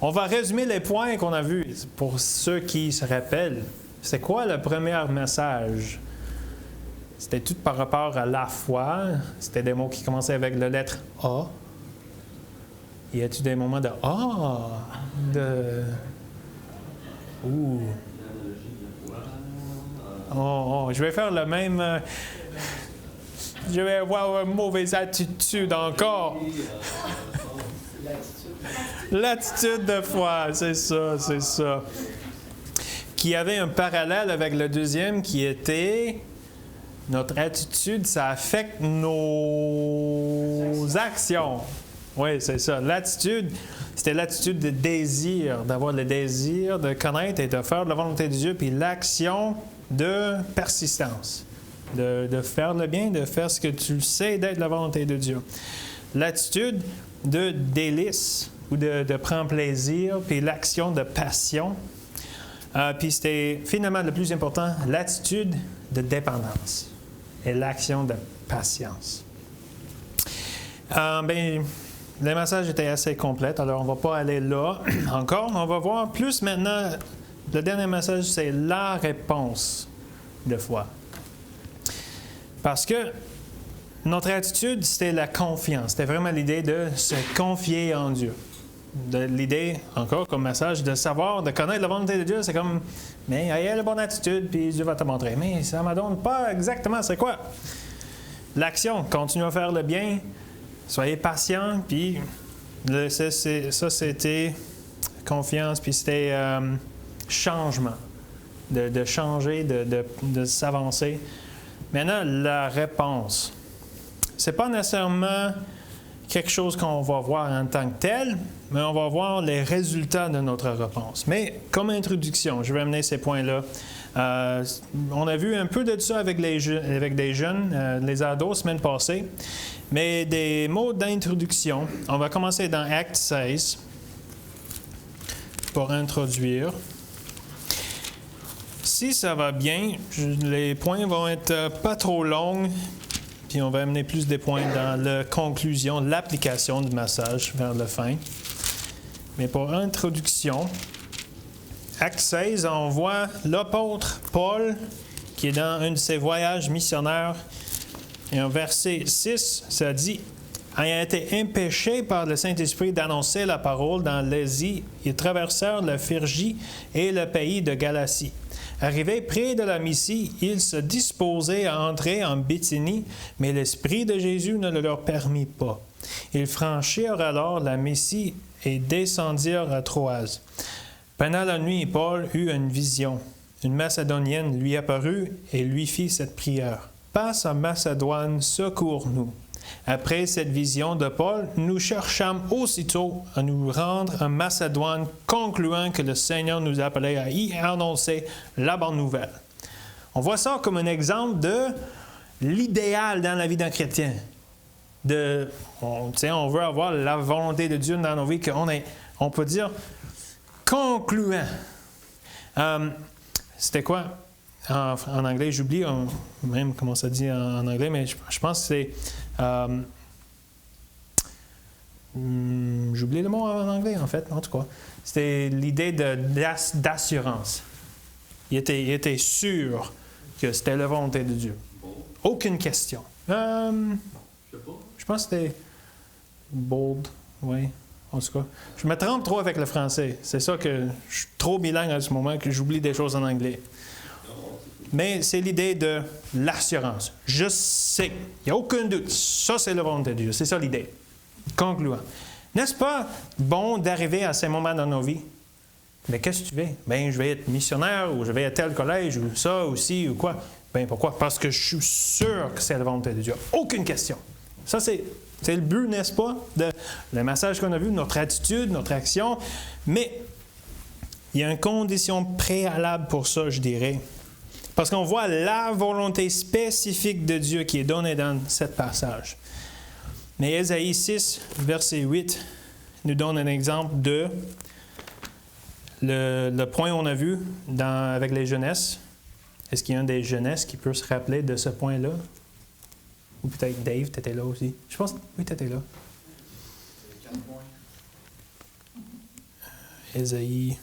On va résumer les points qu'on a vus pour ceux qui se rappellent. C'est quoi le premier message? C'était tout par rapport à la foi. C'était des mots qui commençaient avec la lettre A. Y a-t-il des moments de A? Ouh. Oh, je vais faire le même. Je vais avoir une mauvaise attitude encore. L'attitude de foi, c'est ça. Qui avait un parallèle avec le deuxième qui était notre attitude, ça affecte nos actions. Oui, c'est ça. L'attitude, c'était l'attitude de désir, d'avoir le désir de connaître et de faire la volonté de Dieu, puis l'action de persistance, de faire le bien, de faire ce que tu sais d'être la volonté de Dieu. L'attitude de délice ou de prendre plaisir, puis l'action de passion. Puis c'était finalement le plus important, l'attitude de dépendance et l'action de patience. Le message était assez complet, alors on ne va pas aller là encore. On va voir plus maintenant. Le dernier message, c'est la réponse de foi. Parce que notre attitude, c'était la confiance. C'était vraiment l'idée de se confier en Dieu. L'idée, encore comme message, de savoir, de connaître la volonté de Dieu, c'est comme, mais il y a la bonne attitude, puis Dieu va te montrer. Mais ça ne me donne pas exactement c'est quoi. L'action, continuez à faire le bien, soyez patient, puis ça c'était confiance, puis c'était changement, de changer, de s'avancer. Maintenant, la réponse. C'est pas nécessairement quelque chose qu'on va voir en tant que tel, mais on va voir les résultats de notre réponse. Mais comme introduction, je vais amener ces points-là. On a vu un peu de ça avec des jeunes, les ados, semaine passée. Mais des mots d'introduction. On va commencer dans Acte 16 pour introduire. Si ça va bien, les points vont être pas trop longs. Puis on va amener plus des points dans la conclusion, l'application du message vers la fin. Mais pour introduction, Acte 16, on voit l'apôtre Paul qui est dans un de ses voyages missionnaires. Et en verset 6, ça dit « Ayant été empêchés par le Saint-Esprit d'annoncer la parole dans l'Asie, ils traversèrent la Phrygie et le pays de Galatie. Arrivés près de la Mysie, ils se disposaient à entrer en Bithynie, mais l'Esprit de Jésus ne le leur permit pas. Ils franchirent alors la Mysie et descendirent à Troas. Pendant la nuit, Paul eut une vision. Une Macédonienne lui apparut et lui fit cette prière. « Passe en Macédoine, secours-nous. » Après cette vision de Paul, nous cherchâmes aussitôt à nous rendre en Macédoine, concluant que le Seigneur nous appelait à y annoncer la bonne nouvelle. On voit ça comme un exemple de l'idéal dans la vie d'un chrétien. On veut avoir la volonté de Dieu dans nos vies, on peut dire concluant. C'était quoi? En anglais, j'oublie même comment ça dit en anglais, mais je pense que c'est... j'oublie le mot en anglais, en fait, en tout cas. C'était l'idée d'assurance. Il était sûr que c'était la volonté de Dieu. Aucune question. Je pense que c'était bold, oui. En tout cas, je me trompe trop avec le français. C'est ça que je suis trop bilingue à ce moment que j'oublie des choses en anglais. Mais c'est l'idée de l'assurance. Je sais, il n'y a aucun doute. Ça, c'est la volonté de Dieu. C'est ça l'idée. Concluant. N'est-ce pas bon d'arriver à ces moments dans nos vies? Mais qu'est-ce que tu veux? Bien, je vais être missionnaire ou je vais à tel collège ou ça aussi ou quoi? Bien, pourquoi? Parce que je suis sûr que c'est la volonté de Dieu. Aucune question. Ça, c'est le but, n'est-ce pas, le message qu'on a vu, notre attitude, notre action. Mais il y a une condition préalable pour ça, je dirais. Parce qu'on voit la volonté spécifique de Dieu qui est donnée dans ce passage. Mais Ésaïe 6, verset 8, nous donne un exemple de le point qu'on a vu avec les jeunesses. Est-ce qu'il y a un des jeunesses qui peut se rappeler de ce point-là? Ou peut-être Dave, tu étais là aussi. Je pense, oui, tu étais là. Ésaïe.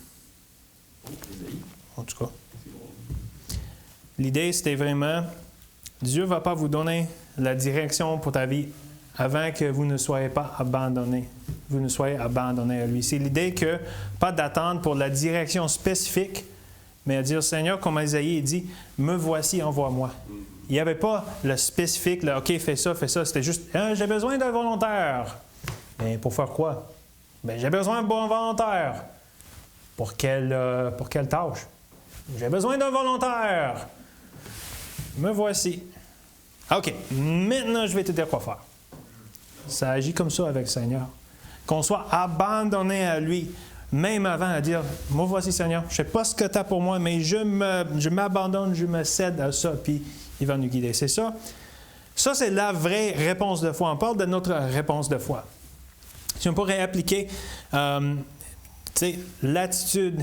En tout cas. L'idée, c'était vraiment, Dieu ne va pas vous donner la direction pour ta vie avant que vous ne soyez pas abandonnés. Vous ne soyez abandonnés à lui. C'est l'idée que, pas d'attendre pour la direction spécifique, mais à dire, Seigneur, comme Ésaïe dit, me voici, envoie-moi. Il n'y avait pas le spécifique, le, OK, fais ça. C'était juste, j'ai besoin d'un volontaire. Mais pour faire quoi? Bien, j'ai besoin d'un bon volontaire. Pour quelle tâche? J'ai besoin d'un volontaire. Me voici. OK, maintenant, je vais te dire quoi faire. Ça agit comme ça avec le Seigneur. Qu'on soit abandonné à lui, même avant à dire, me voici Seigneur, je ne sais pas ce que tu as pour moi, mais je m'abandonne, je me cède à ça, puis il va nous guider. C'est ça. Ça, c'est la vraie réponse de foi. On parle de notre réponse de foi. Si on pourrait appliquer l'attitude,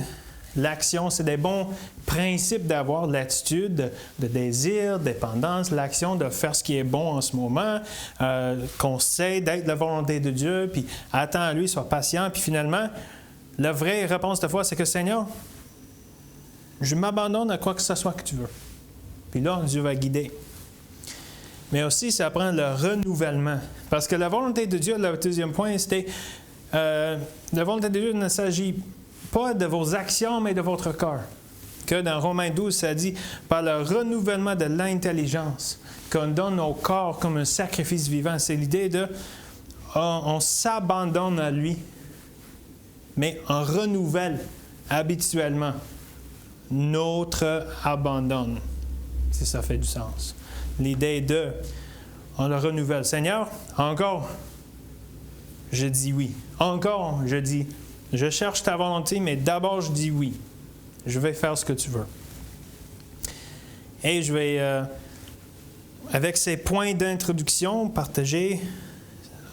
l'action, c'est des bons principes d'avoir l'attitude de désir, dépendance, l'action de faire ce qui est bon en ce moment, qu'on sait d'être la volonté de Dieu, puis attends à lui, sois patient, puis finalement, la vraie réponse de foi, c'est que Seigneur, je m'abandonne à quoi que ce soit que tu veux. Puis là, Dieu va guider. Mais aussi, ça prend le renouvellement. Parce que la volonté de Dieu, le deuxième point, c'était la volonté de Dieu ne s'agit pas de vos actions, mais de votre cœur. Que dans Romains 12, ça dit, par le renouvellement de l'intelligence, qu'on donne nos corps comme un sacrifice vivant. C'est l'idée de, on s'abandonne à lui, mais on renouvelle habituellement notre abandon. Si ça fait du sens. L'idée de, on le renouvelle. Seigneur, encore, je dis oui. Encore, je dis, je cherche ta volonté, mais d'abord, je dis oui. Je vais faire ce que tu veux. Et je vais, avec ces points d'introduction, partager,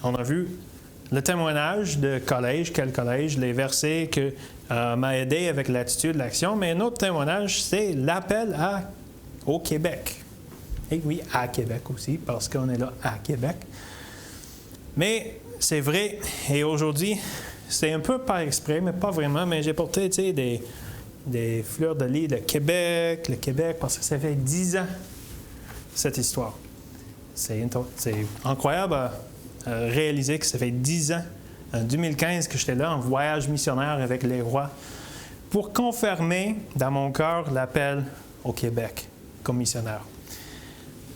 on a vu le témoignage de collège, quel collège, les versets que m'a aidé avec l'attitude, l'action, mais un autre témoignage, c'est l'appel au Québec. Et oui, à Québec aussi, parce qu'on est là à Québec. Mais c'est vrai, et aujourd'hui, c'est un peu par exprès, mais pas vraiment, mais j'ai porté, des fleurs de lis de Québec, le Québec, parce que ça fait 10 ans, cette histoire. C'est incroyable à réaliser que ça fait 10 ans, en 2015, que j'étais là en voyage missionnaire avec les rois, pour confirmer dans mon cœur l'appel au Québec comme missionnaire.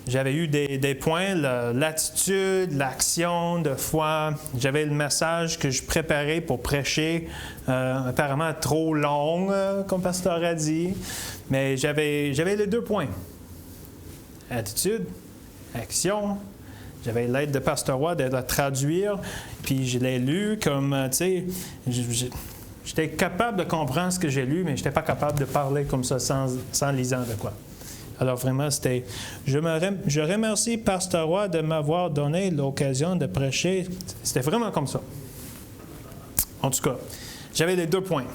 J'avais eu des points, l'attitude, l'action de foi. J'avais le message que je préparais pour prêcher, apparemment trop long, comme le pasteur a dit. Mais j'avais les 2 points. Attitude, action. J'avais l'aide de pasteur Roy de la traduire. Puis je l'ai lu comme, j'étais capable de comprendre ce que j'ai lu, mais je n'étais pas capable de parler comme ça sans lisant de quoi. Alors vraiment, c'était... Je remercie Pasteur Roy de m'avoir donné l'occasion de prêcher. C'était vraiment comme ça. En tout cas, j'avais les 2 points.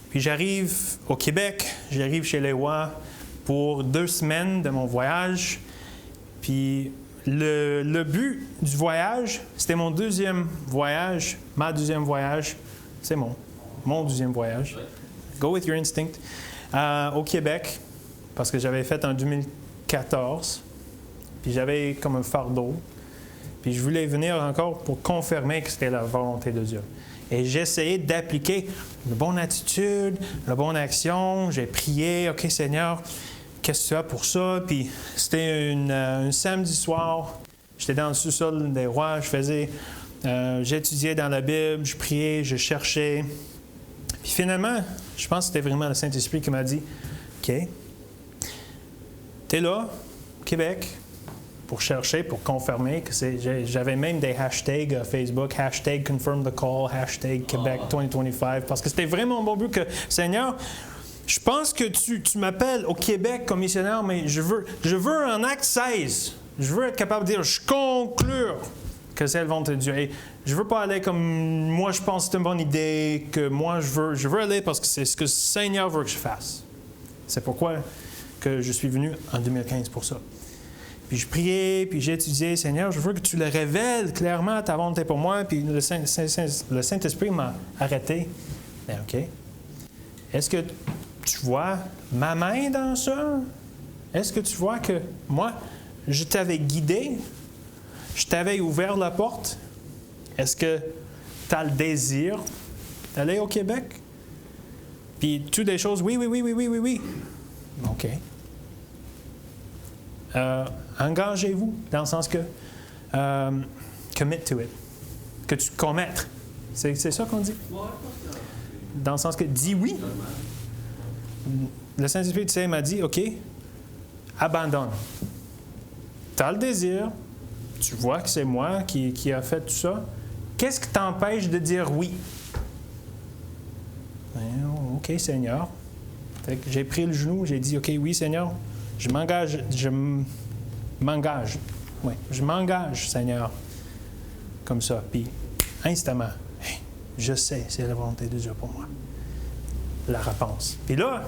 Puis j'arrive au Québec, j'arrive chez les rois pour 2 semaines de mon voyage. Puis le but du voyage, c'était mon deuxième voyage, ma deuxième voyage. C'est mon deuxième voyage. Go with your instinct. Au Québec. Parce que j'avais fait en 2014, puis j'avais comme un fardeau, puis je voulais venir encore pour confirmer que c'était la volonté de Dieu. Et j'ai essayé d'appliquer la bonne attitude, la bonne action. J'ai prié, OK Seigneur, qu'est-ce que tu as pour ça? Puis c'était un samedi soir, j'étais dans le sous-sol des rois, j'étudiais dans la Bible, je priais, je cherchais. Puis finalement, je pense que c'était vraiment le Saint-Esprit qui m'a dit, OK, t'es là, Québec, pour chercher, pour confirmer que j'avais même des hashtags Facebook, hashtag confirm the call, hashtag Québec 2025, parce que c'était vraiment mon but que, Seigneur, je pense que tu m'appelles au Québec comme missionnaire, mais je veux en acte 16, je veux être capable de dire, je conclure que c'est le volonté de Dieu. Et je veux pas aller comme moi je pense que c'est une bonne idée, que moi je veux aller parce que c'est ce que le Seigneur veut que je fasse. C'est pourquoi que je suis venu en 2015 pour ça. Puis je priais, puis j'étudiais, Seigneur, je veux que tu le révèles clairement, ta volonté pour moi. Puis le Saint-Esprit m'a arrêté. Ben, OK. Est-ce que tu vois ma main dans ça? Est-ce que tu vois que moi, je t'avais guidé? Je t'avais ouvert la porte? Est-ce que tu as le désir d'aller au Québec? Puis toutes des choses, oui. OK. Engagez-vous, dans le sens que commit to it. Que tu commettes. C'est ça qu'on dit? Dans le sens que dis oui. Le Saint-Esprit, tu sais, m'a dit, OK, abandonne. Tu as le désir, tu vois que c'est moi qui a fait tout ça. Qu'est-ce qui t'empêche de dire oui? OK, Seigneur. Fait que j'ai pris le genou, j'ai dit, OK, oui, Seigneur, je m'engage, Oui, je m'engage, Seigneur. Comme ça. Puis, instamment, je sais, c'est la volonté de Dieu pour moi. La réponse. Puis là,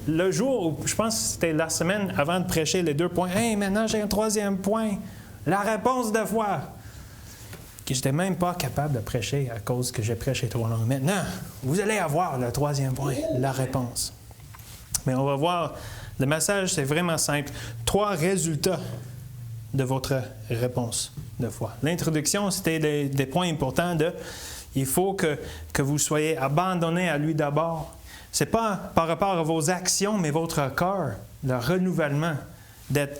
le jour où, je pense que c'était la semaine avant de prêcher les 2 points, maintenant j'ai un 3e point, la réponse de foi. Que je n'étais même pas capable de prêcher à cause que j'ai prêché trop long. Maintenant, vous allez avoir le 3e point, la réponse. Mais on va voir, le message, c'est vraiment simple. 3 résultats de votre réponse de foi. L'introduction, c'était des points importants de il faut que vous soyez abandonnés à lui d'abord. Ce n'est pas par rapport à vos actions, mais votre cœur, le renouvellement, d'être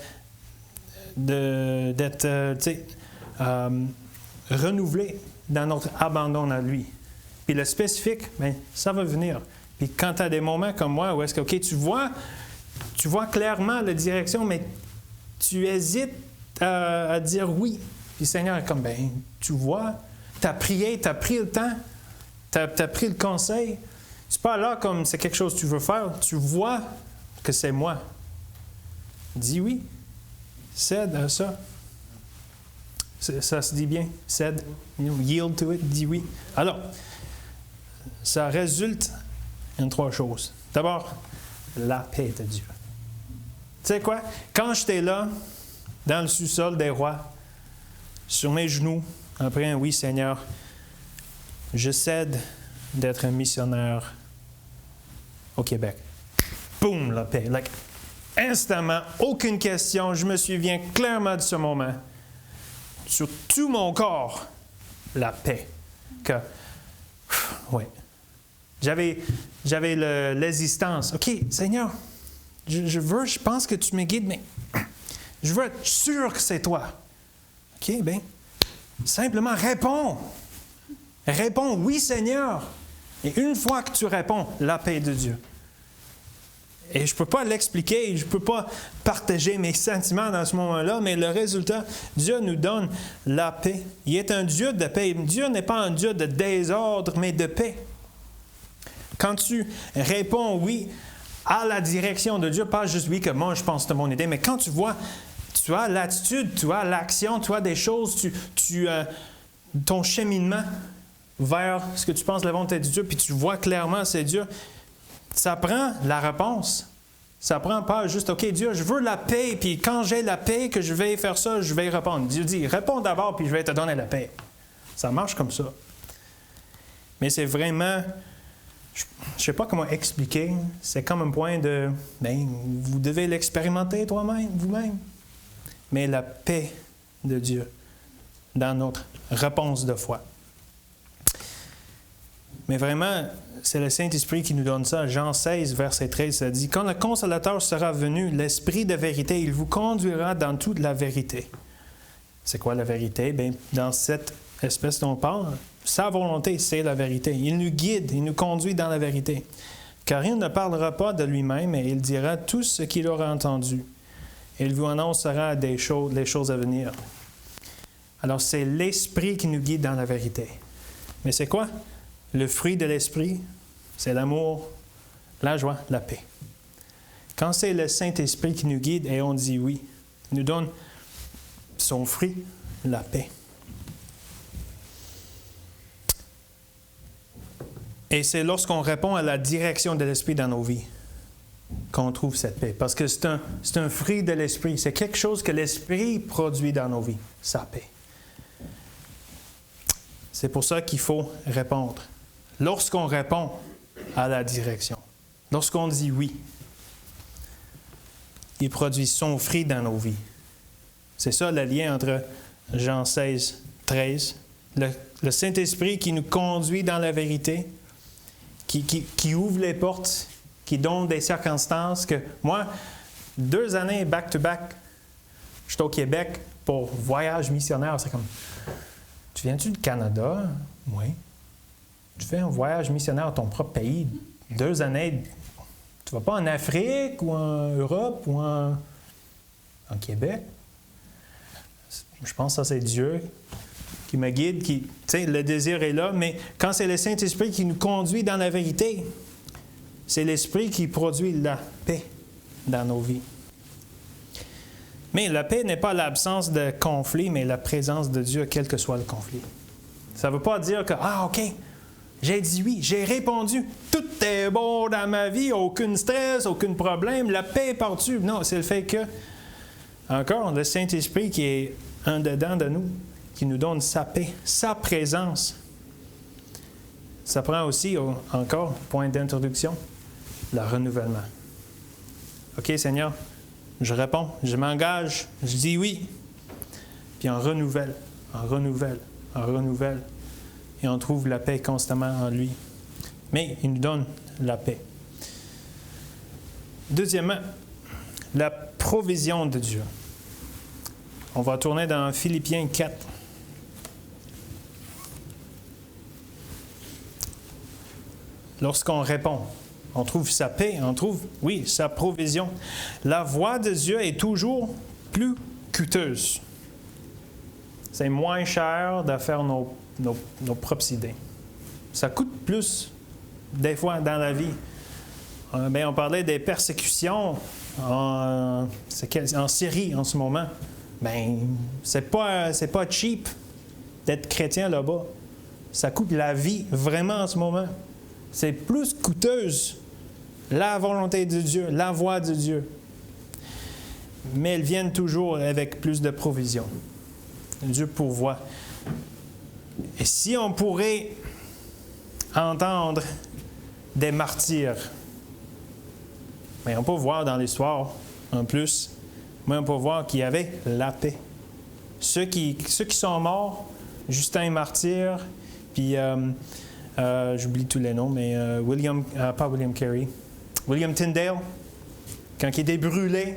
renouvelé dans notre abandon à lui. Puis le spécifique, bien, ça va venir. Puis quand tu as des moments comme moi où est-ce que, OK, tu vois clairement la direction, mais tu hésites à dire oui. Puis le Seigneur est comme, bien, tu vois, tu as prié, tu as pris le temps, tu as pris le conseil. Tu pas là comme c'est quelque chose que tu veux faire. Tu vois que c'est moi. Dis oui. Cède à ça. Ça se dit bien. Cède. Yield to it. Dis oui. Alors, ça résulte en 3 choses. D'abord, la paix de Dieu. Tu sais quoi? Quand j'étais là, dans le sous-sol des rois, sur mes genoux, après un oui, Seigneur, je cède d'être un missionnaire au Québec. Boum, la paix. Like, instamment, aucune question. Je me souviens clairement de ce moment. Sur tout mon corps, la paix. Oui. J'avais l'hésistance. OK, Seigneur, je pense que tu me guides, mais je veux être sûr que c'est toi. OK, bien, simplement réponds. Réponds, oui, Seigneur. Et une fois que tu réponds, la paix de Dieu. Et je ne peux pas l'expliquer, je ne peux pas partager mes sentiments dans ce moment-là, mais le résultat, Dieu nous donne la paix. Il est un Dieu de paix. Dieu n'est pas un Dieu de désordre, mais de paix. Quand tu réponds oui à la direction de Dieu, pas juste oui que moi je pense que c'est mon idée, mais quand tu vois, tu as l'attitude, tu as l'action, tu as des choses, ton cheminement vers ce que tu penses la volonté de Dieu, puis tu vois clairement c'est Dieu, ça prend la réponse. Ça prend pas juste, OK, Dieu, je veux la paix, puis quand j'ai la paix, que je vais faire ça, je vais répondre. Dieu dit, réponds d'abord, puis je vais te donner la paix. Ça marche comme ça. Mais c'est vraiment, je ne sais pas comment expliquer, c'est comme un point de, bien, vous devez l'expérimenter vous-même. Mais la paix de Dieu dans notre réponse de foi. Mais vraiment, c'est le Saint-Esprit qui nous donne ça. Jean 16, verset 13, ça dit « Quand le Consolateur sera venu, l'Esprit de vérité, il vous conduira dans toute la vérité. » C'est quoi la vérité? Bien, dans cette espèce dont on parle, sa volonté, c'est la vérité. Il nous guide, il nous conduit dans la vérité. Car il ne parlera pas de lui-même, mais il dira tout ce qu'il aura entendu. Et il vous annoncera les choses à venir. Alors, c'est l'Esprit qui nous guide dans la vérité. Mais c'est quoi? Le fruit de l'Esprit, c'est l'amour, la joie, la paix. Quand c'est le Saint-Esprit qui nous guide et on dit oui, il nous donne son fruit, la paix. Et c'est lorsqu'on répond à la direction de l'Esprit dans nos vies qu'on trouve cette paix. Parce que c'est un fruit de l'Esprit. C'est quelque chose que l'Esprit produit dans nos vies, sa paix. C'est pour ça qu'il faut répondre. Lorsqu'on répond, à la direction. Lorsqu'on dit oui, il produit son fruit dans nos vies. C'est ça le lien entre Jean 16, 13. Le Saint-Esprit qui nous conduit dans la vérité, qui ouvre les portes, qui donne des circonstances que moi, 2 années back-to-back, je suis au Québec pour voyage missionnaire. C'est comme, tu viens-tu du Canada? Oui. Tu fais un voyage missionnaire à ton propre pays, 2 années. Tu ne vas pas en Afrique ou en Europe ou en Québec? Je pense que ça, c'est Dieu qui me guide, le désir est là, mais quand c'est le Saint-Esprit qui nous conduit dans la vérité, c'est l'Esprit qui produit la paix dans nos vies. Mais la paix n'est pas l'absence de conflit, mais la présence de Dieu, quel que soit le conflit. Ça ne veut pas dire que, OK, j'ai dit oui, j'ai répondu, tout est bon dans ma vie, aucun stress, aucun problème, la paix est partout. Non, c'est le fait que, encore, le Saint-Esprit qui est en dedans de nous, qui nous donne sa paix, sa présence. Ça prend aussi, encore, point d'introduction, le renouvellement. OK, Seigneur, je réponds, je m'engage, je dis oui. Puis on renouvelle, et on trouve la paix constamment en lui. Mais il nous donne la paix. Deuxièmement, la provision de Dieu. On va tourner dans Philippiens 4. Lorsqu'on répond, on trouve sa paix, on trouve, oui, sa provision. La voix de Dieu est toujours plus coûteuse. C'est moins cher de faire nos propres idées. Ça coûte plus, des fois, dans la vie. On parlait des persécutions en Syrie en ce moment. C'est pas cheap d'être chrétien là-bas. Ça coûte la vie, vraiment, en ce moment. C'est plus coûteuse, la volonté de Dieu, la voix de Dieu. Mais elles viennent toujours avec plus de provision. Dieu pourvoit. Et si on pourrait entendre des martyrs, mais on peut voir dans l'histoire, en plus, mais on peut voir qu'il y avait la paix. Ceux qui sont morts, Justin martyr, puis j'oublie tous les noms, mais pas William Carey, William Tyndale, quand il était brûlé,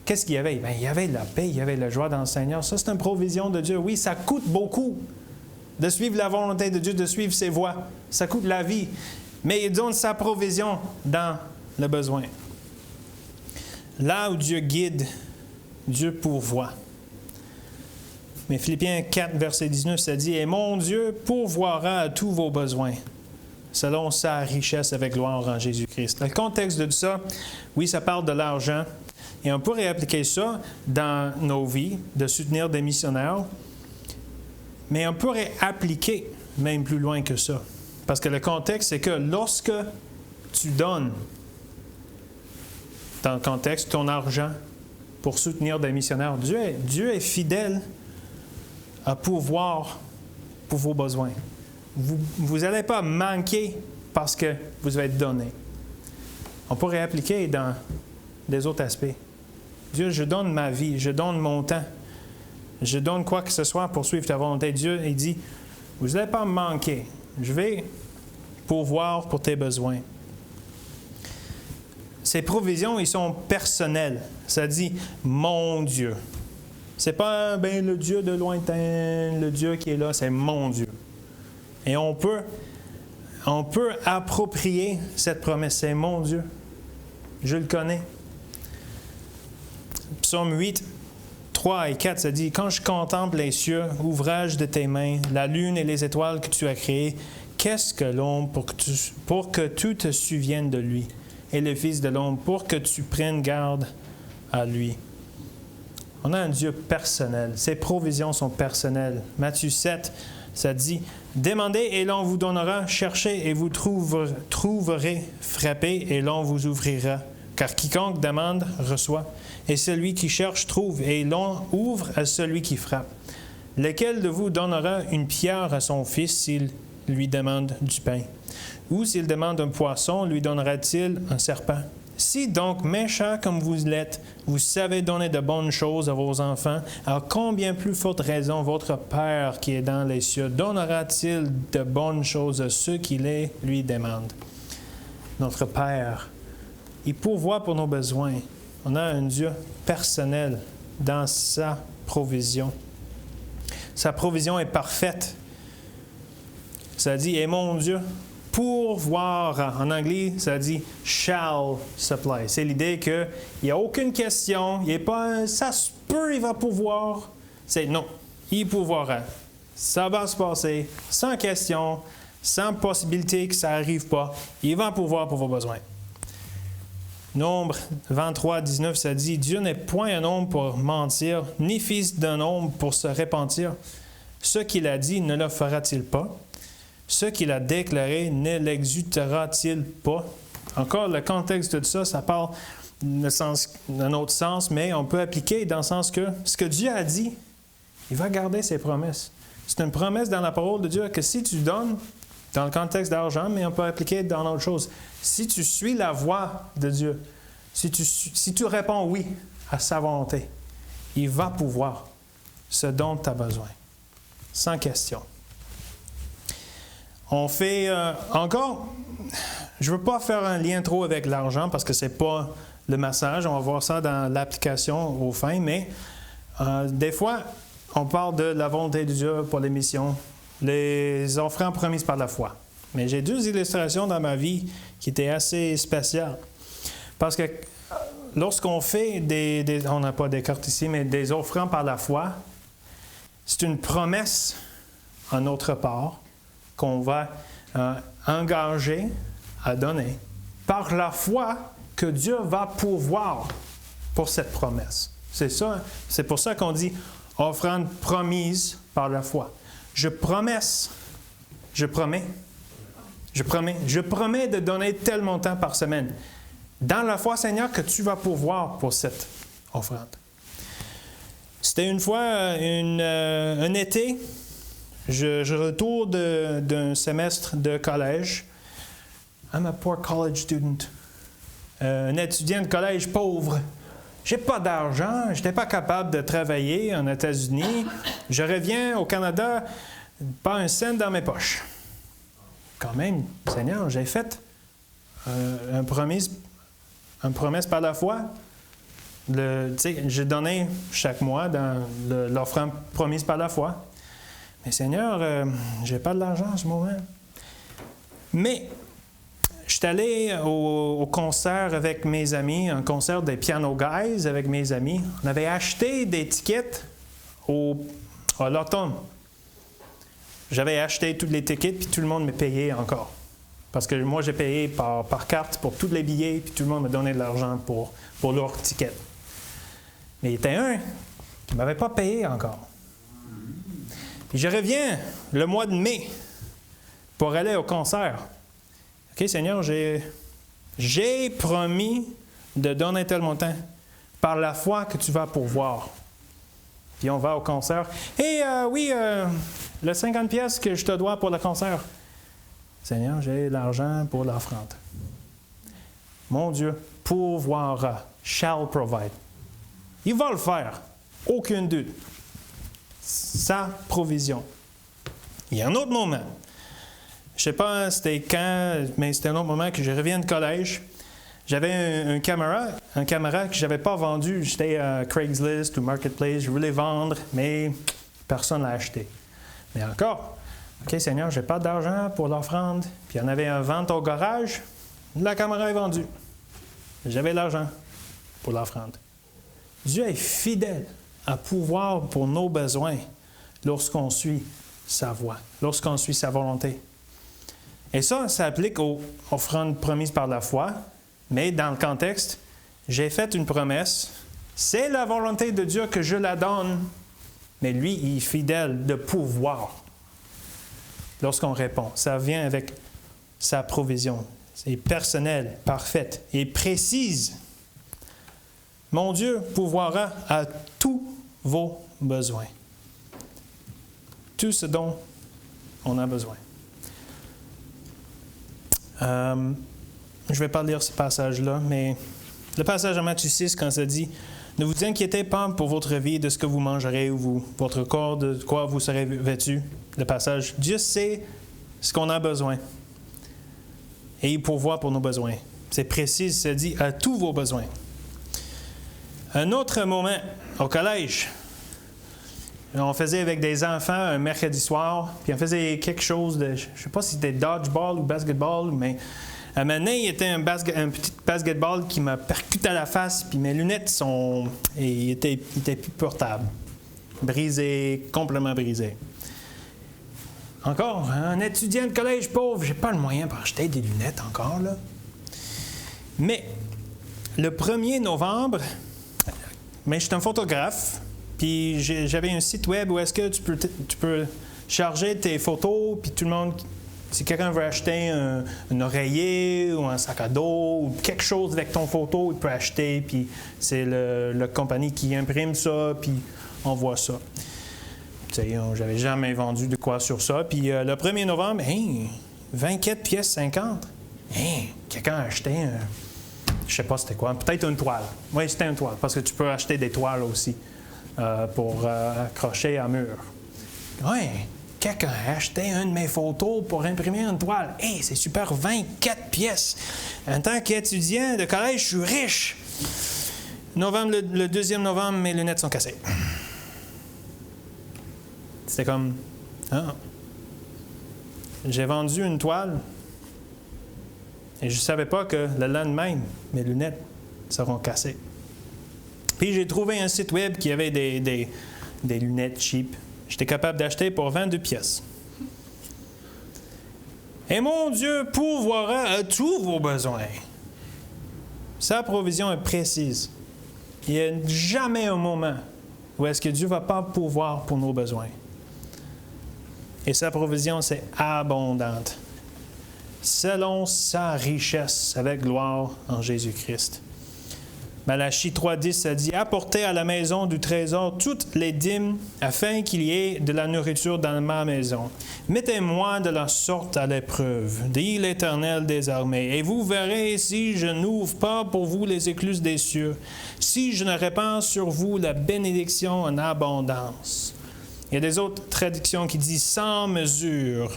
qu'est-ce qu'il y avait? Il y avait la paix, il y avait la joie dans le Seigneur. Ça, c'est une provision de Dieu. Oui, ça coûte beaucoup de suivre la volonté de Dieu, de suivre ses voies. Ça coûte la vie, mais il donne sa provision dans le besoin. Là où Dieu guide, Dieu pourvoit. Mais Philippiens 4, verset 19, ça dit « Et mon Dieu pourvoira à tous vos besoins, selon sa richesse avec gloire en Jésus-Christ. » Dans le contexte de ça, oui, ça parle de l'argent. Et on pourrait appliquer ça dans nos vies, de soutenir des missionnaires. Mais on pourrait appliquer même plus loin que ça. Parce que le contexte, c'est que lorsque tu donnes, dans le contexte, ton argent pour soutenir des missionnaires, Dieu est fidèle à pourvoir pour vos besoins. Vous n'allez pas manquer parce que vous allez être donné. On pourrait appliquer dans des autres aspects. Dieu, je donne ma vie, je donne mon temps, je donne quoi que ce soit pour suivre ta volonté. Dieu, il dit, vous n'allez pas manquer. Je vais pourvoir pour tes besoins. Ces provisions, ils sont personnelles. Ça dit « mon Dieu ». C'est pas le Dieu de lointain, le Dieu qui est là, c'est mon Dieu. Et on peut approprier cette promesse. C'est mon Dieu. Je le connais. Psaume 8, 3 et 4, ça dit « Quand je contemple les cieux, ouvrage de tes mains, la lune et les étoiles que tu as créées, qu'est-ce que l'homme pour que tu te souviennes de lui, et le Fils de l'homme pour que tu prennes garde à lui. » On a un Dieu personnel. Ses provisions sont personnelles. Matthieu 7, ça dit « Demandez et l'on vous donnera, cherchez et vous trouverez, frappez et l'on vous ouvrira. Car quiconque demande, reçoit, et celui qui cherche, trouve, et l'on ouvre à celui qui frappe. Lequel de vous donnera une pierre à son fils s'il lui demande du pain? Ou s'il demande un poisson, lui donnera-t-il un serpent? Si donc, méchants comme vous l'êtes, vous savez donner de bonnes choses à vos enfants, alors combien plus forte raison votre Père qui est dans les cieux donnera-t-il de bonnes choses à ceux qui les lui demandent? Notre Père, il pourvoit pour nos besoins. On a un Dieu personnel dans sa provision. Sa provision est parfaite. Ça dit, et mon Dieu pourvoir. En anglais, ça dit shall supply. C'est l'idée qu'il n'y a aucune question, il n'est pas ça se peut, il va pouvoir. C'est non, il pourvoira. Ça va se passer sans question, sans possibilité que ça n'arrive pas. Il va pourvoir pour vos besoins. Nombre 23, 19, ça dit, Dieu n'est point un homme pour mentir, ni fils d'un homme pour se repentir. Ce qu'il a dit, ne le fera-t-il pas? Ce qu'il a déclaré, ne l'exécutera-t-il pas? Encore, le contexte de ça parle d'un autre sens, mais on peut appliquer dans le sens que ce que Dieu a dit, il va garder ses promesses. C'est une promesse dans la parole de Dieu que si tu donnes, dans le contexte d'argent, mais on peut appliquer dans autre chose. Si tu suis la voie de Dieu, si tu réponds oui à sa volonté, il va pouvoir ce dont tu as besoin, sans question. On fait encore, je ne veux pas faire un lien trop avec l'argent parce que ce n'est pas le massage, on va voir ça dans l'application au fin, mais des fois, on parle de la volonté de Dieu pour les missions, les offrandes promises par la foi. Mais j'ai 2 illustrations dans ma vie qui étaient assez spéciales. Parce que lorsqu'on fait on n'a pas des cartes ici, mais des offrandes par la foi, c'est une promesse en notre part qu'on va engager à donner par la foi que Dieu va pourvoir pour cette promesse. C'est ça, c'est pour ça qu'on dit offrande promise par la foi. Je promets de donner tel montant par semaine. Dans la foi, Seigneur, que tu vas pourvoir pour cette offrande. C'était une fois un été, je retourne d'un semestre de collège. I'm a poor college student. Un étudiant de collège pauvre. J'ai pas d'argent, je n'étais pas capable de travailler en États-Unis. Je reviens au Canada, pas un cent dans mes poches. Quand même, Seigneur, j'ai fait une promesse par la foi. J'ai donné chaque mois dans l'offrande promise par la foi. Mais Seigneur, j'ai pas de l'argent en ce moment. Mais je suis allé au concert avec mes amis, un concert des Piano Guys avec mes amis. On avait acheté des tickets à l'automne. J'avais acheté tous les tickets, puis tout le monde me payait encore. Parce que moi, j'ai payé par carte pour tous les billets, puis tout le monde me donnait de l'argent pour leurs tickets. Mais il y était un qui ne m'avait pas payé encore. Puis je reviens le mois de mai pour aller au concert. OK, Seigneur, j'ai promis de donner tel montant par la foi que tu vas pourvoir. Puis on va au concert. Et oui, le 50 pièces que je te dois pour le concert. Seigneur, j'ai l'argent pour l'offrande. Mon Dieu pourvoira, shall provide. Il va le faire, aucun doute. Sa provision. Il y a un autre moment. Je ne sais pas c'était quand, mais c'était un autre moment que je reviens de collège. J'avais un caméra que je n'avais pas vendu. J'étais à Craigslist ou Marketplace, je voulais vendre, mais personne ne l'a acheté. Mais encore, OK, Seigneur, je n'ai pas d'argent pour l'offrande. Puis il y en avait un vente au garage, la caméra est vendue. J'avais l'argent pour l'offrande. Dieu est fidèle à pouvoir pour nos besoins lorsqu'on suit sa voie, lorsqu'on suit sa volonté. Et ça applique aux offrandes promises par la foi, mais dans le contexte, j'ai fait une promesse, c'est la volonté de Dieu que je la donne, mais lui, il est fidèle de pouvoir. Lorsqu'on répond, ça vient avec sa provision. C'est personnel, parfaite et précise. Mon Dieu pourvoira à tous vos besoins. Tout ce dont on a besoin. Je ne vais pas lire ce passage-là, mais le passage en Matthieu 6, quand ça dit « Ne vous inquiétez pas pour votre vie de ce que vous mangerez ou votre corps, de quoi vous serez vêtu. » Le passage, Dieu sait ce qu'on a besoin et il pourvoit pour nos besoins. C'est précis, ça dit « à tous vos besoins ». Un autre moment, au collège, on faisait avec des enfants un mercredi soir, puis on faisait quelque chose de, je ne sais pas si c'était dodgeball ou basketball, mais à un moment donné, il y était un petit basketball qui m'a percuté à la face, puis mes lunettes étaient plus portables. Brisées, complètement brisées. Encore, un étudiant de collège pauvre, j'ai pas le moyen pour acheter des lunettes encore, là. Mais le 1er novembre, je suis un photographe, puis j'avais un site web où est-ce que tu peux charger tes photos, puis tout le monde, si quelqu'un veut acheter un oreiller ou un sac à dos ou quelque chose avec ton photo, il peut acheter, puis c'est la compagnie qui imprime ça, puis envoie ça. Tu sais, j'avais jamais vendu de quoi sur ça. Puis le 1er novembre, 24 pièces 50. Quelqu'un a acheté je sais pas c'était quoi, peut-être une toile. Oui, c'était une toile, parce que tu peux acheter des toiles aussi pour accrocher à mur. Oui, quelqu'un a acheté une de mes photos pour imprimer une toile. C'est super, 24 pièces. En tant qu'étudiant de collège, je suis riche. Le 2e novembre, mes lunettes sont cassées. C'était comme, j'ai vendu une toile et je ne savais pas que le lendemain, mes lunettes seront cassées. Puis j'ai trouvé un site web qui avait des lunettes cheap. J'étais capable d'acheter pour 22 pièces. Et mon Dieu pourvoira à tous vos besoins. Sa provision est précise. Il n'y a jamais un moment où est-ce que Dieu ne va pas pourvoir pour nos besoins. Et sa provision, c'est abondante, selon sa richesse avec gloire en Jésus-Christ. Malachie 3,10, ça dit « Apportez à la maison du trésor toutes les dîmes, afin qu'il y ait de la nourriture dans ma maison. Mettez-moi de la sorte à l'épreuve, dit l'Éternel des armées, et vous verrez si je n'ouvre pas pour vous les écluses des cieux, si je ne répands sur vous la bénédiction en abondance. » Il y a des autres traductions qui disent « sans mesure ».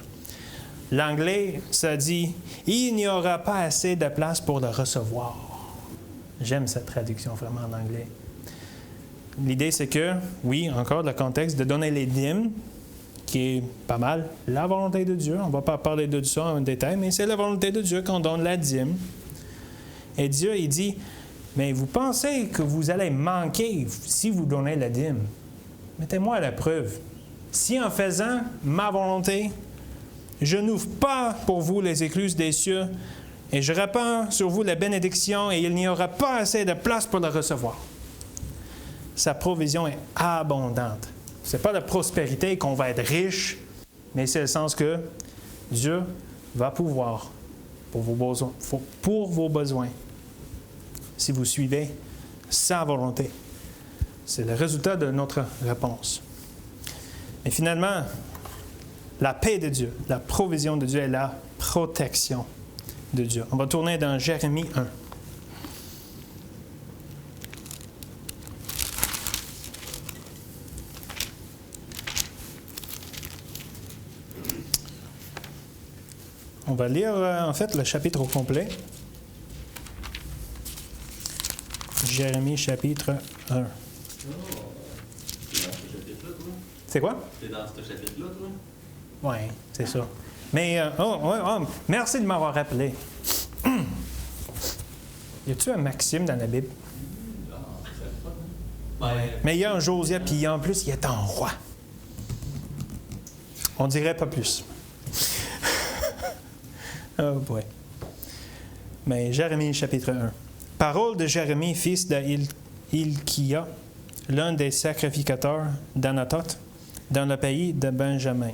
L'anglais, ça dit « il n'y aura pas assez de place pour le recevoir ». J'aime cette traduction vraiment en anglais. L'idée, c'est que, oui, encore le contexte, de donner les dîmes, qui est pas mal la volonté de Dieu. On ne va pas parler de ça en détail, mais c'est la volonté de Dieu qu'on donne la dîme. Et Dieu, il dit, mais vous pensez que vous allez manquer si vous donnez la dîme. Mettez-moi à la preuve. Si en faisant ma volonté, je n'ouvre pas pour vous les écluses des cieux, et je répands sur vous la bénédiction, et il n'y aura pas assez de place pour la recevoir. Sa provision est abondante. Ce n'est pas la prospérité qu'on va être riche, mais c'est le sens que Dieu va pouvoir pour vos besoins, si vous suivez sa volonté. C'est le résultat de notre réponse. Et finalement, la paix de Dieu, la provision de Dieu et la protection de Dieu. On va tourner dans Jérémie 1. On va lire en fait le chapitre au complet. Jérémie chapitre 1. C'est quoi? C'est dans ce chapitre-là, toi? Oui, c'est ça. Mais, merci de m'avoir rappelé. Y a-tu un Maxime dans la Bible? Non, je sais pas. Ouais. Mais il y a un Josiah, puis en plus, il est en roi. On dirait pas plus. Oh boy. Mais Jérémie, chapitre 1. Parole de Jérémie, fils d'Hilkia, l'un des sacrificateurs d'Anatoth, dans le pays de Benjamin.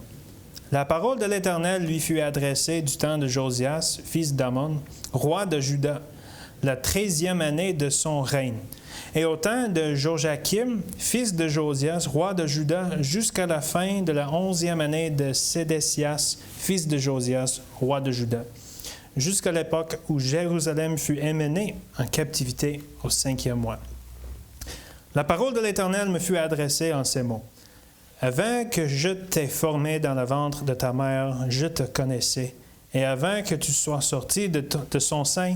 La parole de l'Éternel lui fut adressée du temps de Josias, fils d'Amon, roi de Juda, la 13e année de son règne, et au temps de Joachim, fils de Josias, roi de Juda, jusqu'à la fin de la 11e année de Sédécias, fils de Josias, roi de Juda. jusqu'à l'époque où Jérusalem fut emmenée en captivité au 5e mois. La parole de l'Éternel me fut adressée en ces mots. Avant que je t'ai formé dans le ventre de ta mère, je te connaissais, et avant que tu sois sorti de son sein,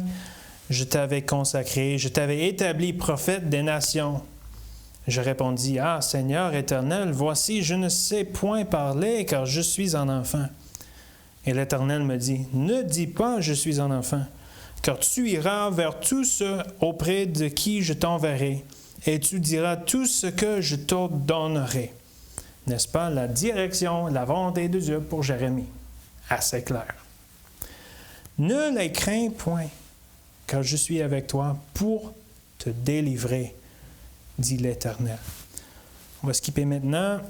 je t'avais consacré, je t'avais établi prophète des nations. Je répondis, « Ah, Seigneur éternel, voici, je ne sais point parler, car je suis un enfant. » Et l'Éternel me dit, « Ne dis pas, je suis un enfant, car tu iras vers tous ceux auprès de qui je t'enverrai, et tu diras tout ce que je t'ordonnerai. » N'est-ce pas la direction, la volonté de Dieu pour Jérémie? Assez clair. « Ne les crains point, car je suis avec toi pour te délivrer, dit l'Éternel. » On va skipper maintenant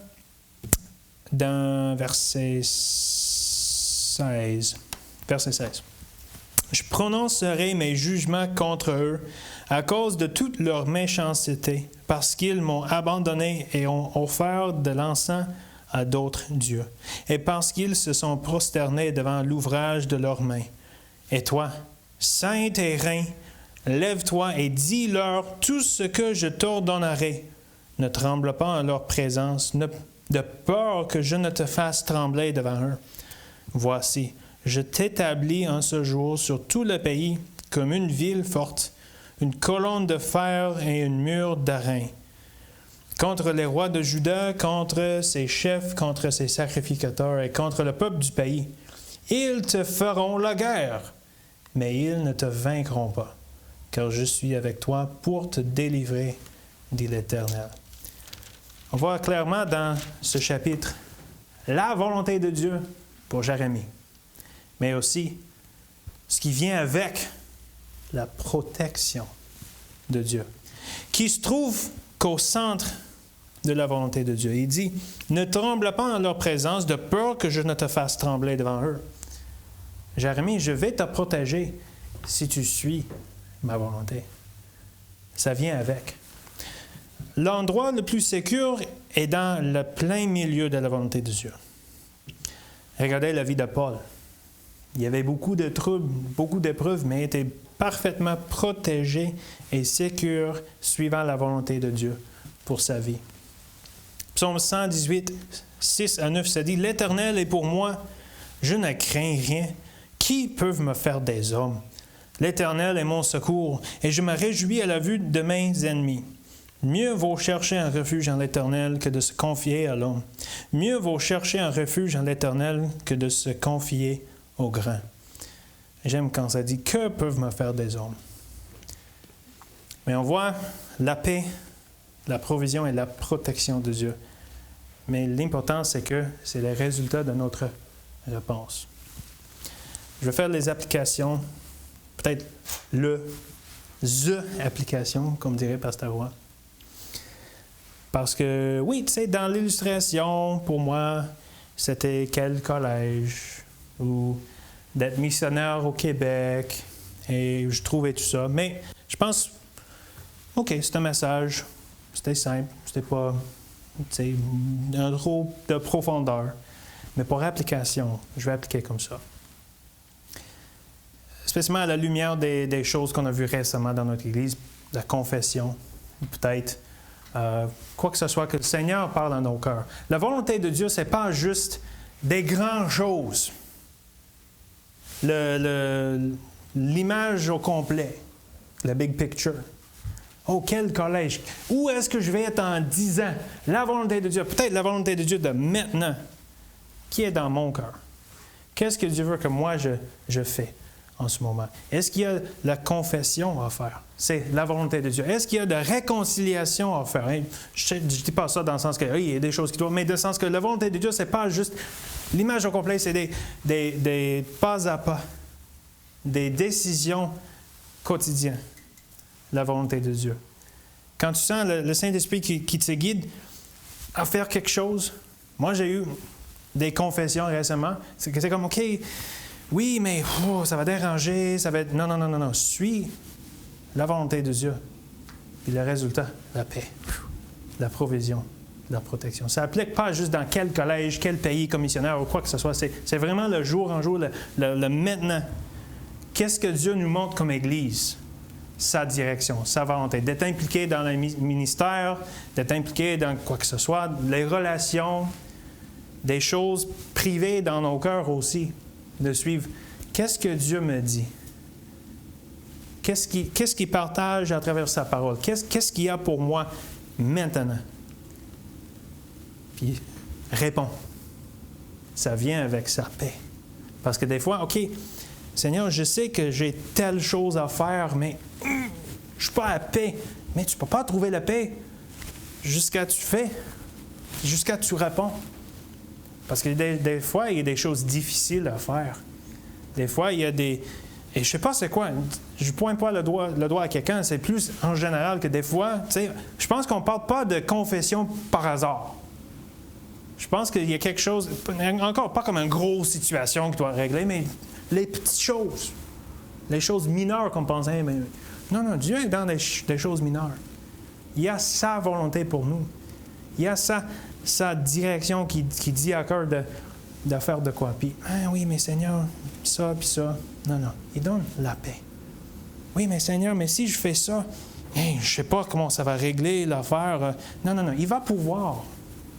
dans verset 16. Verset 16. « Je prononcerai mes jugements contre eux à cause de toute leur méchanceté, parce qu'ils m'ont abandonné et ont offert de l'encens à d'autres dieux, et parce qu'ils se sont prosternés devant l'ouvrage de leurs mains. Et toi, saint et rein, lève-toi et dis-leur tout ce que je t'ordonnerai. Ne tremble pas en leur présence, de peur que je ne te fasse trembler devant eux. Voici, je t'établis en ce jour sur tout le pays comme une ville forte, une colonne de fer et une mur d'airain. Contre les rois de Juda, contre ses chefs, contre ses sacrificateurs et contre le peuple du pays. Ils te feront la guerre, mais ils ne te vaincront pas, car je suis avec toi pour te délivrer, dit l'Éternel. On voit clairement dans ce chapitre la volonté de Dieu pour Jérémie, mais aussi ce qui vient avec la protection de Dieu, qui se trouve qu'au centre de la volonté de Dieu. Il dit, « Ne tremble pas en leur présence, de peur que je ne te fasse trembler devant eux. » Jérémie, je vais te protéger si tu suis ma volonté. Ça vient avec. L'endroit le plus sécur est dans le plein milieu de la volonté de Dieu. Regardez la vie de Paul. Il y avait beaucoup de troubles, beaucoup d'épreuves, mais il était parfaitement protégé et sécure suivant la volonté de Dieu pour sa vie. Psaume 118, 6 à 9, ça dit, « L'Éternel est pour moi, je ne crains rien. Qui peut me faire des hommes? L'Éternel est mon secours, et je me réjouis à la vue de mes ennemis. Mieux vaut chercher un refuge en l'Éternel que de se confier à l'homme. Mieux vaut chercher un refuge en l'Éternel que de se confier au grand. » J'aime quand ça dit « Que peuvent me faire des hommes? » Mais on voit la paix, la provision et la protection de Dieu. Mais l'important, c'est que c'est le résultat de notre réponse. Je vais faire les applications, peut-être application, comme dirait Pasteur Roy. Parce que, oui, tu sais, dans l'illustration, pour moi, c'était quel collège ou d'être missionnaire au Québec, et je trouvais tout ça. Mais je pense, OK, c'est un message, c'était simple, c'était pas, tu sais, un trop de profondeur. Mais pour application, je vais appliquer comme ça. Spécialement à la lumière des choses qu'on a vues récemment dans notre Église, la confession, peut-être, quoi que ce soit, que le Seigneur parle dans nos cœurs. La volonté de Dieu, ce n'est pas juste des grandes choses. L'image au complet, la big picture. Oh, quel collège! Où est-ce que je vais être en 10 ans? La volonté de Dieu, peut-être la volonté de Dieu de maintenant, qui est dans mon cœur. Qu'est-ce que Dieu veut que moi je fais en ce moment? Est-ce qu'il y a la confession à faire? C'est la volonté de Dieu. Est-ce qu'il y a de réconciliation à faire? Je ne dis pas ça dans le sens que oui, il y a des choses qui doivent, mais dans le sens que la volonté de Dieu, ce n'est pas juste l'image au complet, c'est des pas à pas, des décisions quotidiennes, la volonté de Dieu. Quand tu sens le Saint-Esprit qui te guide à faire quelque chose, moi j'ai eu des confessions récemment, c'est comme, OK, oui, mais ça va déranger, ça va être... Non, suis la volonté de Dieu. Puis le résultat, la paix, la provision, la protection. Ça n'applique pas juste dans quel collège, quel pays, comme missionnaire ou quoi que ce soit. C'est vraiment le jour en jour, le maintenant, qu'est-ce que Dieu nous montre comme Église? Sa direction, sa volonté, d'être impliqué dans le ministère, d'être impliqué dans quoi que ce soit, les relations, des choses privées dans nos cœurs aussi, de suivre. Qu'est-ce que Dieu me dit? Qu'est-ce qu'il partage à travers sa parole? Qu'est-ce qu'il y a pour moi maintenant? Puis, réponds. Ça vient avec sa paix. Parce que des fois, OK, Seigneur, je sais que j'ai telle chose à faire, mais je ne suis pas à paix. Mais tu ne peux pas trouver la paix jusqu'à tu fais, jusqu'à tu réponds. Parce que des fois, il y a des choses difficiles à faire. Des fois, il y a des... Et je ne sais pas c'est quoi. Je ne pointe pas le doigt à quelqu'un. C'est plus en général que des fois, tu sais, je pense qu'on ne parle pas de confession par hasard. Je pense qu'il y a quelque chose, encore pas comme une grosse situation que tu dois régler, mais les petites choses, les choses mineures qu'on pensait. Mais non, Dieu est dans des choses mineures. Il y a sa volonté pour nous. Il y a sa direction qui dit à cœur de faire de quoi. Puis, oui, mais Seigneur, ça, puis ça. Non, il donne la paix. Oui, mais Seigneur, mais si je fais ça, je ne sais pas comment ça va régler l'affaire. Non, il va pouvoir.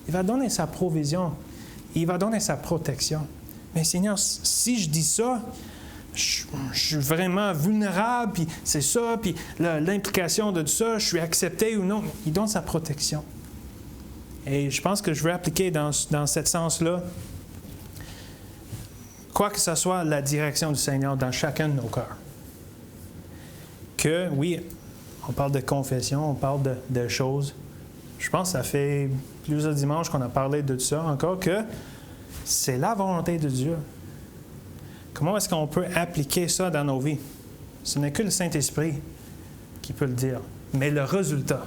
Il va donner sa provision. Il va donner sa protection. Mais Seigneur, si je dis ça, je suis vraiment vulnérable, puis c'est ça, puis l'implication de tout ça, je suis accepté ou non. Il donne sa protection. Et je pense que je veux appliquer dans ce sens-là, quoi que ce soit la direction du Seigneur dans chacun de nos cœurs. Que, oui, on parle de confession, on parle de choses. Je pense que ça fait plusieurs dimanches qu'on a parlé de ça encore, que c'est la volonté de Dieu. Comment est-ce qu'on peut appliquer ça dans nos vies? Ce n'est que le Saint-Esprit qui peut le dire. Mais le résultat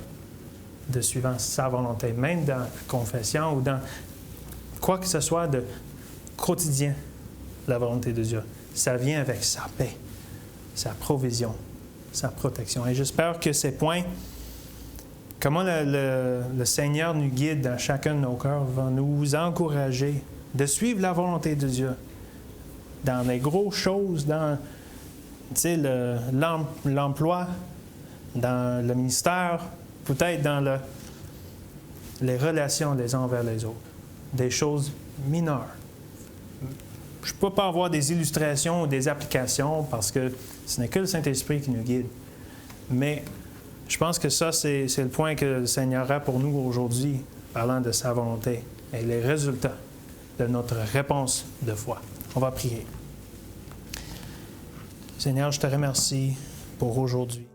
de suivant sa volonté, même dans la confession ou dans quoi que ce soit de quotidien, la volonté de Dieu, ça vient avec sa paix, sa provision, sa protection. Et j'espère que ces points, comment le Seigneur nous guide dans chacun de nos cœurs, va nous encourager de suivre la volonté de Dieu dans les grosses choses, dans l'emploi, dans le ministère, peut-être dans les relations les uns envers les autres, des choses mineures. Je ne peux pas avoir des illustrations ou des applications parce que ce n'est que le Saint-Esprit qui nous guide. Mais je pense que ça, c'est le point que le Seigneur a pour nous aujourd'hui, parlant de sa volonté et les résultats de notre réponse de foi. On va prier. Seigneur, je te remercie pour aujourd'hui.